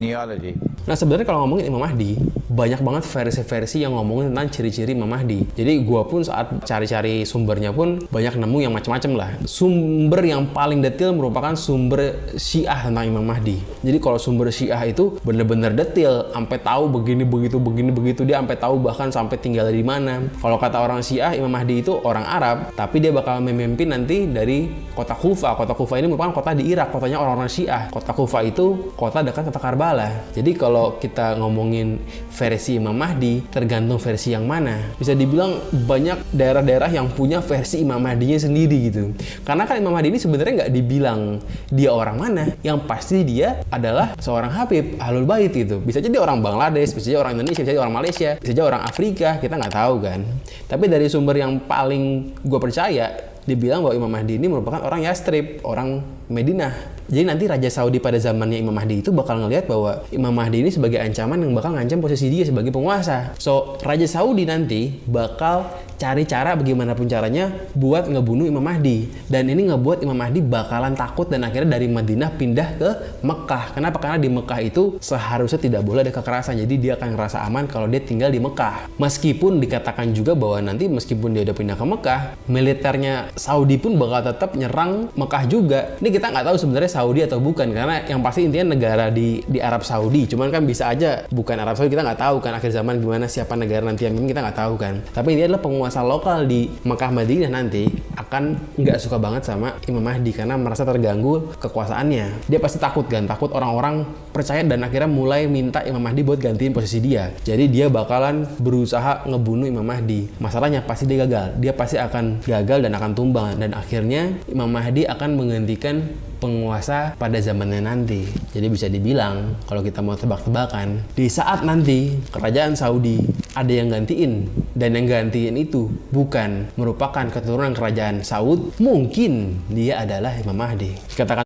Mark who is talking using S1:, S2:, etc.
S1: Genealogy.
S2: Nah sebenarnya kalau ngomongin Imam Mahdi, banyak banget versi-versi yang ngomongin tentang ciri-ciri Imam Mahdi. Jadi gua pun saat cari-cari sumbernya pun banyak nemu yang macam-macam lah. Sumber yang paling detail merupakan sumber Syiah tentang Imam Mahdi. Jadi kalau sumber Syiah itu bener-bener detail, sampai tahu begini begitu dia sampai tahu bahkan sampai tinggal di mana. Kalau kata orang Syiah, Imam Mahdi itu orang Arab, tapi dia bakal memimpin nanti dari kota Kufa. Kota Kufa ini merupakan kota di Irak, kotanya orang-orang Syiah. Kota Kufa itu kota dekat kota Karbala. Jadi kalau kita ngomongin versi Imam Mahdi, tergantung versi yang mana. Bisa dibilang banyak daerah-daerah yang punya versi Imam Mahdinya sendiri gitu. Karena kan Imam Mahdi ini sebenarnya nggak dibilang dia orang mana. Yang pasti dia adalah seorang Habib, Ahlul Bait gitu. Bisa jadi orang Bangladesh, bisa jadi orang Indonesia, bisa jadi orang Malaysia, bisa jadi orang Afrika, kita nggak tahu kan. Tapi dari sumber yang paling gue percaya, dibilang bahwa Imam Mahdi ini merupakan orang Yastrib, orang Madinah. Jadi nanti Raja Saudi pada zamannya Imam Mahdi itu bakal ngelihat bahwa Imam Mahdi ini sebagai ancaman yang bakal ngancam posisi dia sebagai penguasa. So, Raja Saudi nanti bakal cari cara bagaimanapun caranya buat ngebunuh Imam Mahdi. Dan ini ngebuat Imam Mahdi bakalan takut dan akhirnya dari Madinah pindah ke Mekah. Kenapa? Karena di Mekah itu seharusnya tidak boleh ada kekerasan. Jadi dia akan ngerasa aman kalau dia tinggal di Mekah. Meskipun dikatakan juga bahwa nanti meskipun dia udah pindah ke Mekah, militernya Saudi pun bakal tetap nyerang Mekah juga. Ini kita nggak tahu sebenarnya Saudi atau bukan, karena yang pasti intinya negara di Arab Saudi. Cuman kan bisa aja bukan Arab Saudi, kita nggak tahu kan akhir zaman gimana siapa negara nanti yang kita nggak tahu kan. Tapi ini adalah penguasa lokal di Mekah Madinah nanti akan nggak suka banget sama Imam Mahdi karena merasa terganggu kekuasaannya. Dia pasti takut kan, takut orang-orang percaya dan akhirnya mulai minta Imam Mahdi buat gantiin posisi dia. Jadi dia bakalan berusaha ngebunuh Imam Mahdi. Masalahnya pasti dia gagal. Dia pasti akan gagal dan akan tumbang, dan akhirnya Imam Mahdi akan menggantikan penguasa pada zamannya nanti. Jadi bisa dibilang kalau kita mau tebak-tebakan, di saat nanti kerajaan Saudi ada yang gantiin, dan yang gantiin itu bukan merupakan keturunan kerajaan Saud, mungkin dia adalah Imam Mahdi. Katakan